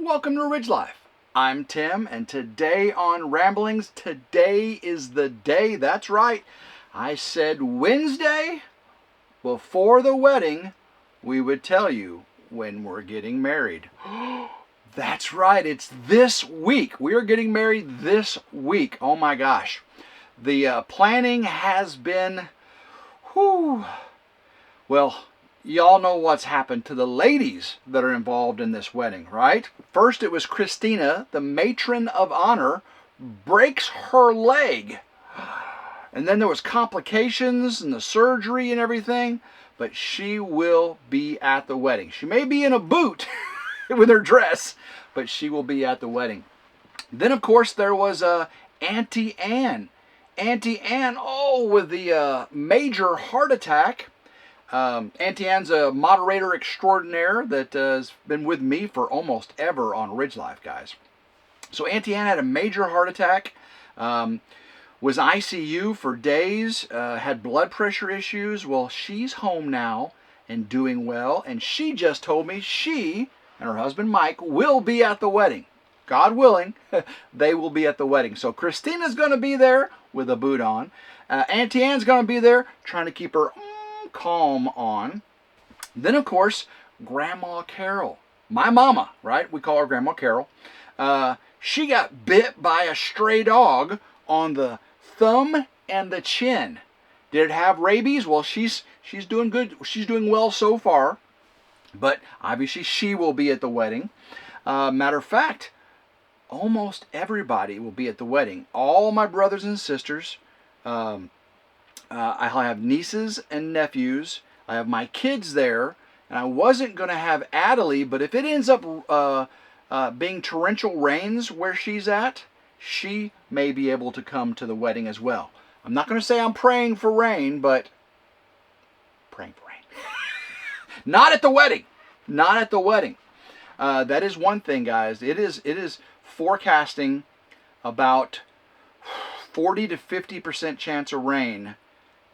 Welcome to RidgeLife. I'm Tim, and today on Ramblings, today is the day. That's right. I said Wednesday before the wedding, we would tell you when we're getting married. That's right. It's this week. We are getting married this week. Oh my gosh. The planning has been, well, y'all know what's happened to the ladies that are involved in this wedding, right? First it was Christina, the matron of honor, breaks her leg. And then there was complications and the surgery and everything, but she will be at the wedding. She may be in a boot with her dress, but she will be at the wedding. Then, of course, there was Auntie Anne. Auntie Anne, with the major heart attack. Auntie Anne's a moderator extraordinaire that has been with me for almost ever on RidgeLife, guys. So Auntie Anne had a major heart attack, was ICU for days, had blood pressure issues. Well, she's home now and doing well, and she just told me she and her husband Mike will be at the wedding. God willing, they will be at the wedding. So Christina's going to be there with a boot on. Auntie Anne's going to be there trying to keep her calm on. Then, of course, Grandma Carol, my mama, right? We call her Grandma Carol. She got bit by a stray dog on the thumb and the chin. Did it have rabies? Well, she's doing good. She's doing well so far. But obviously, she will be at the wedding. Matter of fact, almost everybody will be at the wedding. All my brothers and sisters. I have nieces and nephews. I have my kids there. And I wasn't going to have Adelie, but if it ends up being torrential rains where she's at, she may be able to come to the wedding as well. I'm not going to say I'm praying for rain, but praying for rain. Not at the wedding. Not at the wedding. That is one thing, guys. It is forecasting about 40 to 50% chance of rain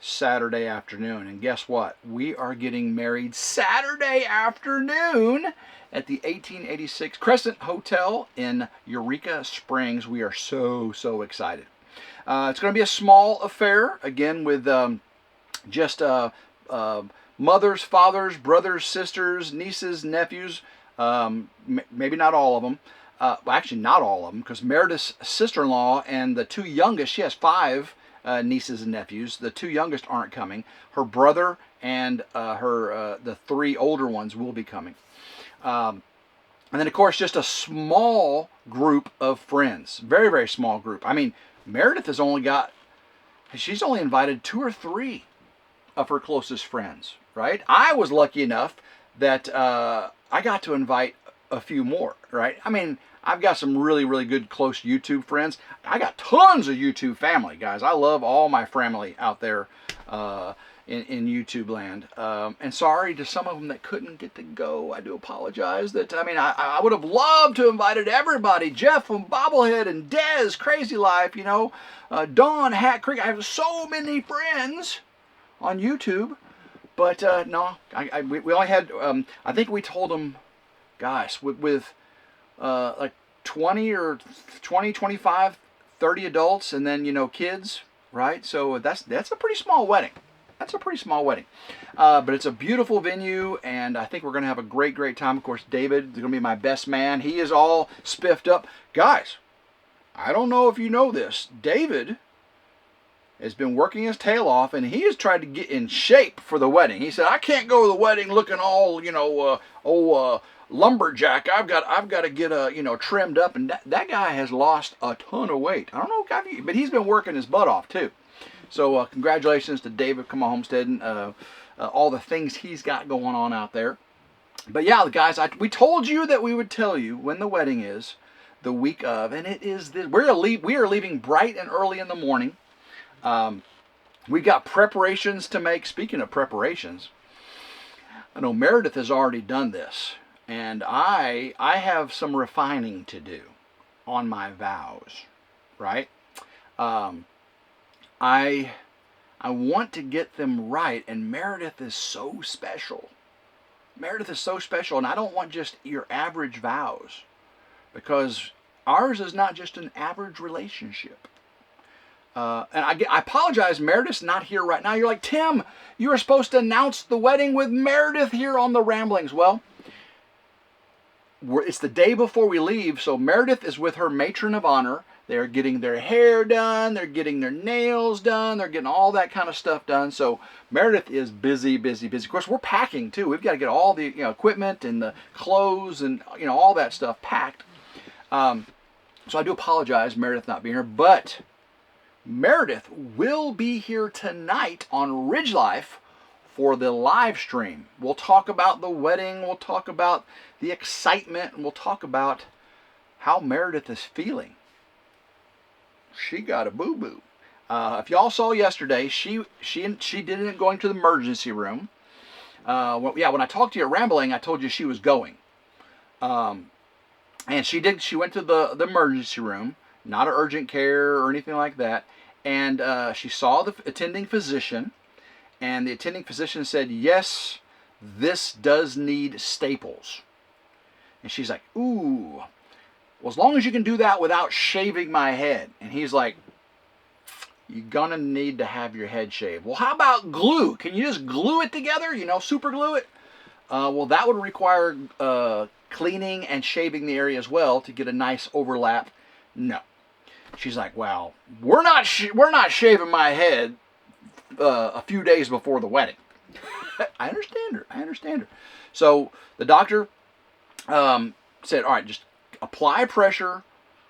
Saturday afternoon. And guess what? We are getting married Saturday afternoon at the 1886 Crescent Hotel in Eureka Springs. We are so excited. It's going to be a small affair, again, with just mothers, fathers, brothers, sisters, nieces, nephews, maybe not all of them. Well, actually, not all of them, because Meredith's sister-in-law and the two youngest, she has 5 nieces and nephews. The 2 youngest aren't coming. Her brother and the 3 older ones will be coming. And then, of course, just a small group of friends. Very small group. I mean, Meredith has she's only invited 2 or 3 of her closest friends, right? I was lucky enough that I got to invite a few more, right? I mean, I've got some really good close YouTube friends. I got tons of YouTube family, guys. I love all my family out there in YouTube land. And sorry to some of them that couldn't get to go. I do apologize. I would have loved to have invited everybody. Jeff from Bobblehead and Dez, Crazy Life, Dawn, Hat Creek. I have so many friends on YouTube. But no, we only had, I think we told them, guys, with like 25, 30 adults, and then, kids, right? So that's a pretty small wedding. That's a pretty small wedding. But it's a beautiful venue, and I think we're going to have a great time. Of course, David is going to be my best man. He is all spiffed up. Guys, I don't know if you know this. David has been working his tail off, and he has tried to get in shape for the wedding. He said, I can't go to the wedding looking all, lumberjack. I've got to get trimmed up, and that guy has lost a ton of weight. I don't know, but he's been working his butt off too. So congratulations to David Homestead and all the things he's got going on out there. But yeah, guys, we told you that we would tell you when the wedding is, the week of, and it is this. We are leaving bright and early in the morning. We've got preparations to make. Speaking of preparations, I know Meredith has already done this. And I have some refining to do on my vows, right? I want to get them right, and Meredith is so special. Meredith is so special, and I don't want just your average vows. because ours is not just an average relationship. And I apologize, Meredith's not here right now. You're like, Tim, you were supposed to announce the wedding with Meredith here on the Ramblings. Well, it's the day before we leave, so Meredith is with her matron of honor. They're getting their hair done, they're getting their nails done, they're getting all that kind of stuff done. So Meredith is busy, busy, busy. Of course, we're packing too. We've got to get all the equipment and the clothes and all that stuff packed. So I do apologize, Meredith not being here, but Meredith will be here tonight on RidgeLife for the live stream. We'll talk about the wedding, we'll talk about the excitement, and we'll talk about how Meredith is feeling. She got a boo-boo. If y'all saw yesterday, she didn't going to the emergency room. When I talked to you at Rambling, I told you she was going. And she did. She went to the emergency room, not an urgent care or anything like that. And she saw the attending physician, and the attending physician said, yes, this does need staples. And she's like, ooh, well, as long as you can do that without shaving my head. And he's like, you're gonna need to have your head shaved. Well, how about glue? Can you just glue it together, super glue it? Well, that would require cleaning and shaving the area as well to get a nice overlap. No. She's like, well, we're not shaving my head a few days before the wedding. I understand her. So the doctor said, all right, just apply pressure,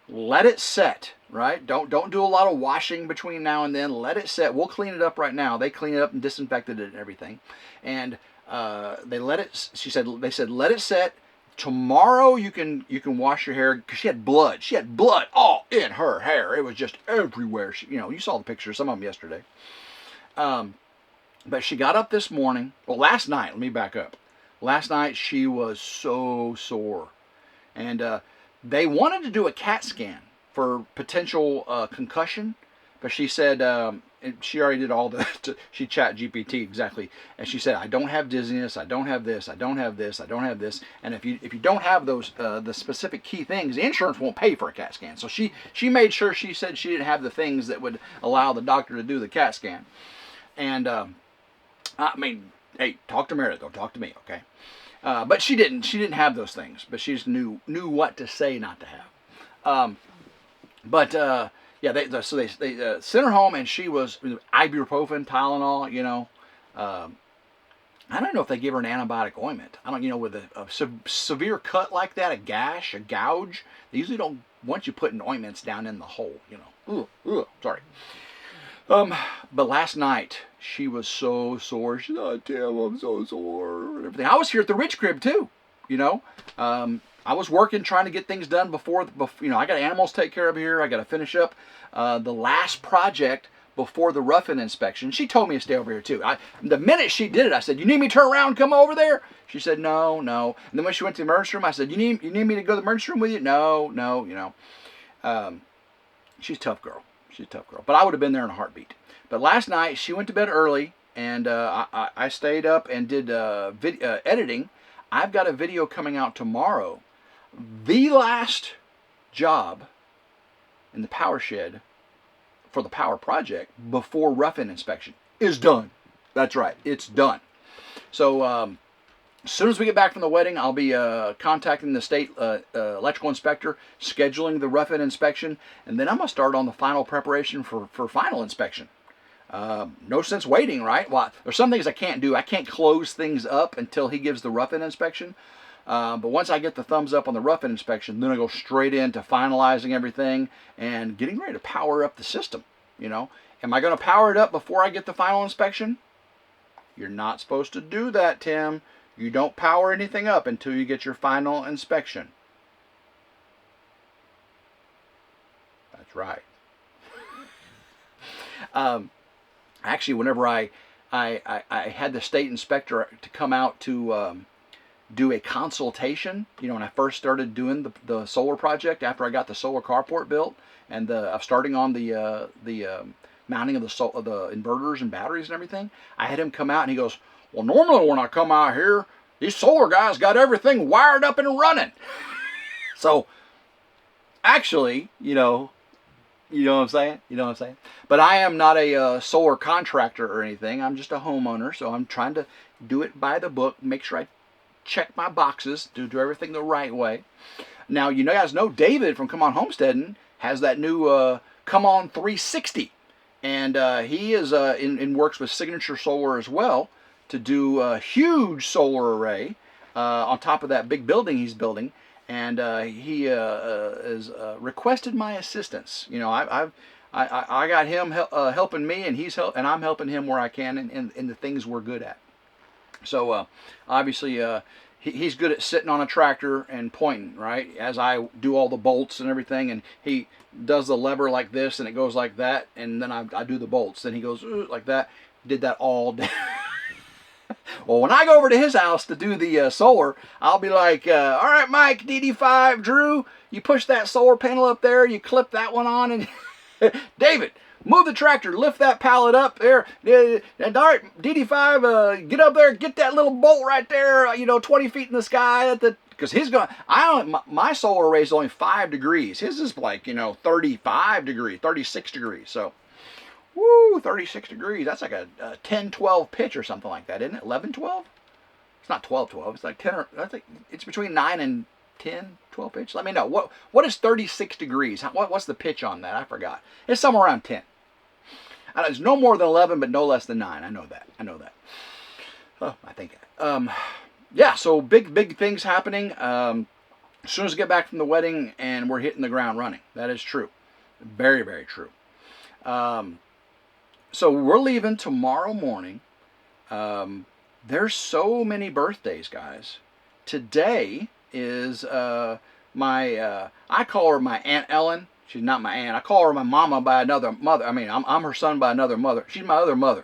let it set, right? Don't do a lot of washing between now and then. Let it set. We'll clean it up right now. They cleaned it up and disinfected it and everything. And they said, let it set. Tomorrow you can wash your hair, because she had blood. She had blood all in her hair. It was just everywhere. You saw the pictures, some of them yesterday. But she got up this morning. Well, last night, let me back up. Last night she was so sore. And they wanted to do a CAT scan for potential concussion, but she said, she already did all the, she chat GPT exactly, and she said, I don't have dizziness, I don't have this, I don't have this, I don't have this, and if you don't have those, the specific key things, the insurance won't pay for a CAT scan. So she made sure, she said she didn't have the things that would allow the doctor to do the CAT scan. And I mean, hey, talk to Meredith, don't talk to me, okay? But she didn't have those things, but she just knew what to say not to have. Yeah, they sent her home, and she was ibuprofen, Tylenol, I don't know if they give her an antibiotic ointment. I don't, with a severe cut like that, a gash, a gouge, they usually don't want you putting ointments down in the hole, sorry. But last night, she was so sore. She said, oh, Tim, I'm so sore, and everything. I was here at the Ridge Crib, too, I was working, trying to get things done before I got animals to take care of here. I got to finish up the last project before the rough-in inspection. She told me to stay over here, too. The minute she did it, I said, you need me to turn around and come over there? She said, no. And then when she went to the emergency room, I said, you need me to go to the emergency room with you? No. She's a tough girl. But I would have been there in a heartbeat. But last night, she went to bed early, and I stayed up and did editing. I've got a video coming out tomorrow. The last job in the power shed for the power project before rough-in inspection is done. That's right, it's done. So as soon as we get back from the wedding, I'll be contacting the state electrical inspector, scheduling the rough-in inspection, and then I'm going to start on the final preparation for final inspection. No sense waiting, right? Well, there's some things I can't do. I can't close things up until he gives the rough-in inspection. But once I get the thumbs up on the rough-in inspection, then I go straight into finalizing everything and getting ready to power up the system. Am I going to power it up before I get the final inspection? You're not supposed to do that, Tim. You don't power anything up until you get your final inspection. That's right. Actually, whenever I had the state inspector to come out to do a consultation, when I first started doing the solar project after I got the solar carport built, and I'm starting on the mounting of the inverters and batteries and everything, I had him come out, and he goes, well, normally when I come out here, these solar guys got everything wired up and running. So actually, you know what I'm saying? You know what I'm saying? But I am not a solar contractor or anything. I'm just a homeowner, so I'm trying to do it by the book, make sure I check my boxes, do everything the right way. Now, you guys know David from Come On Homesteading has that new Come On 360. And he is in works with Signature Solar as well to do a huge solar array on top of that big building he's building. And he has requested my assistance. I got him helping me, and and I'm helping him where I can in the things we're good at. So obviously he's good at sitting on a tractor and pointing, right? As I do all the bolts and everything, and he does the lever like this, and it goes like that, and then I do the bolts. Then he goes like that. Did that all day. Well, when I go over to his house to do the solar, I'll be like, all right, Mike, DD5, Drew, you push that solar panel up there, you clip that one on, and David, move the tractor, lift that pallet up there, and all right, DD5, get up there, get that little bolt right there, 20 feet in the sky, because my solar array is only 5 degrees. His is like, 35 degrees, 36 degrees, so. Woo, 36 degrees. That's like a 10-12 pitch or something like that, isn't it? 11-12? It's not 12-12. It's like 10 or I think it's between 9 and 10, 12 pitch. Let me know. What is 36 degrees? What's the pitch on that? I forgot. It's somewhere around 10. It's no more than 11, but no less than 9. I know that. Oh, I think. Yeah, so big things happening. As soon as I get back from the wedding, and we're hitting the ground running. That is true. Very, very true. So we're leaving tomorrow morning. There's so many birthdays, guys. Today is I call her my Aunt Ellen. She's not my aunt. I call her my mama by another mother. I mean, I'm her son by another mother. She's my other mother.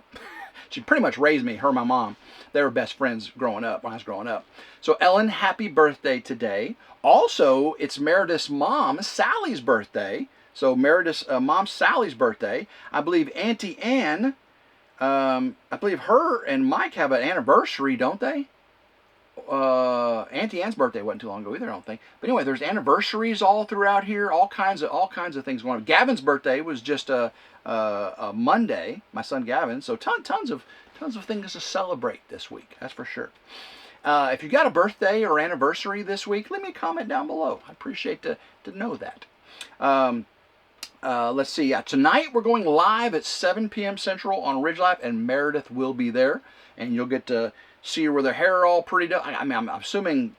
She pretty much raised me, her and my mom. They were best friends growing up, when I was growing up. So Ellen, happy birthday today. Also, it's Meredith's mom, Sally's birthday. So Meredith's mom Sally's birthday. I believe Auntie Ann, I believe her and Mike have an anniversary, don't they? Auntie Ann's birthday wasn't too long ago either, I don't think. But anyway, there's anniversaries all throughout here, all kinds of things going on. Gavin's birthday was just a Monday, my son Gavin. So tons of things to celebrate this week. That's for sure. If you got a birthday or anniversary this week, leave me a comment down below. I appreciate to know that. Let's see. Tonight we're going live at 7 p.m. Central on RidgeLife, and Meredith will be there, and you'll get to see her with her hair all pretty done. I mean, I'm assuming.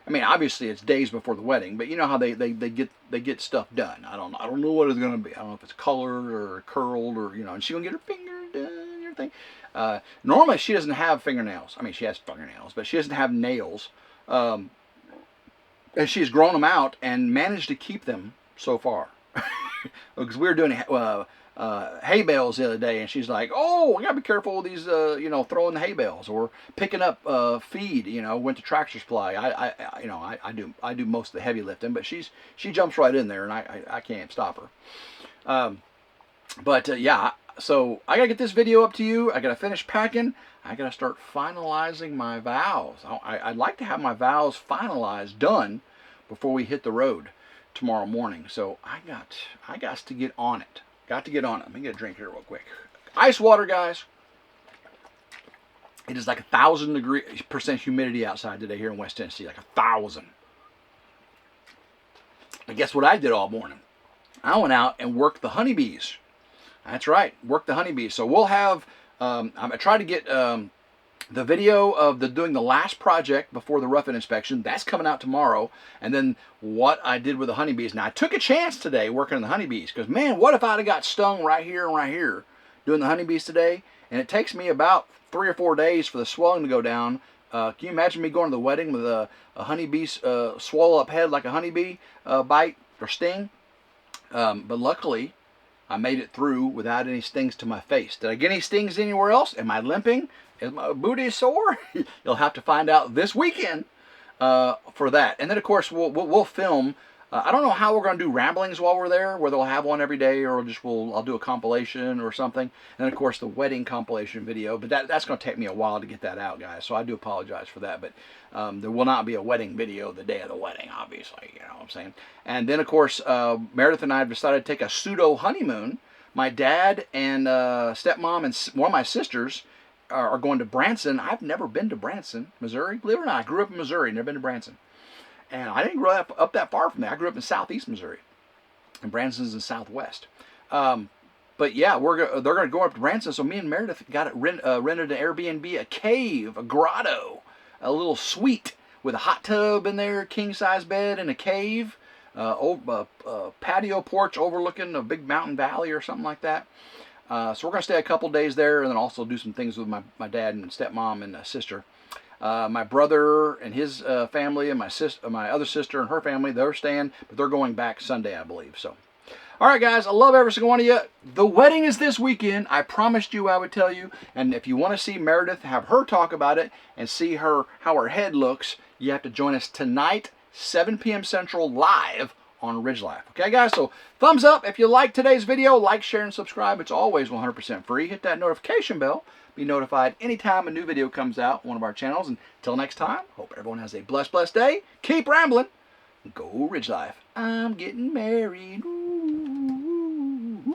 I mean, obviously it's days before the wedding, but you know how they get stuff done. I don't know what it's gonna be. I don't know if it's colored or curled or and she's gonna get her finger done and everything. Normally she doesn't have fingernails. I mean, she has fingernails, but she doesn't have nails. And she's grown them out and managed to keep them so far. Because we were doing hay bales the other day, and she's like, "Oh, I gotta be careful with these, throwing the hay bales or picking up feed." Went to Tractor Supply. I do most of the heavy lifting, but she jumps right in there, and I can't stop her. Yeah, so I gotta get this video up to you. I gotta finish packing. I gotta start finalizing my vows. I'd like to have my vows finalized, done, before we hit the road tomorrow morning. So I got to get on it. Got to get on it. Let me get a drink here real quick. Ice water, guys. It is like 1,000% humidity outside today here in West Tennessee. Like 1,000. And guess what I did all morning? I went out and worked the honeybees. That's right, worked the honeybees. So we'll have. I tried to get the video of doing the last project before the rough-in inspection. That's coming out tomorrow. And then what I did with the honeybees. Now, I took a chance today working on the honeybees. Because, man, what if I'd have got stung right here and right here doing the honeybees today? And it takes me about 3 or 4 days for the swelling to go down. Can you imagine me going to the wedding with a honeybee swallow up head like a honeybee bite or sting? But luckily, I made it through without any stings to my face. Did I get any stings anywhere else? Am I limping? Is my booty sore? You'll have to find out this weekend for that. And then, of course, we'll film I don't know how we're going to do ramblings while we're there, whether we'll have one every day or I'll do a compilation or something. And of course the wedding compilation video, but that's going to take me a while to get that out, guys. So I do apologize for that, but there will not be a wedding video the day of the wedding, obviously, you know what I'm saying. And then of course Meredith and I have decided to take a pseudo honeymoon. My dad and stepmom and one of my sisters are going to Branson. I've never been to Branson, Missouri. Believe it or not, I grew up in Missouri, never been to Branson. And I didn't grow up that far from there. I grew up in southeast Missouri, and Branson's in southwest. But yeah, they're going to go up to Branson. So me and Meredith rented an Airbnb, a cave, a grotto, a little suite with a hot tub in there, king size bed, and a cave, patio porch overlooking a big mountain valley or something like that. So we're going to stay a couple days there, and then also do some things with my dad and stepmom and sister. My brother and his family, and my other sister and her family, they're staying, but they're going back Sunday, I believe. So, all right, guys, I love every single one of you. The wedding is this weekend. I promised you I would tell you. And if you want to see Meredith, have her talk about it, and see how her head looks, you have to join us tonight, 7 p.m. Central, live on RidgeLife. Okay, guys, so thumbs up if you like today's video. Like, share, and subscribe. It's always 100% free. Hit that notification bell. Be notified anytime a new video comes out on one of our channels. Until next time, hope everyone has a blessed day. Keep rambling. Go RidgeLife. I'm getting married. Ooh.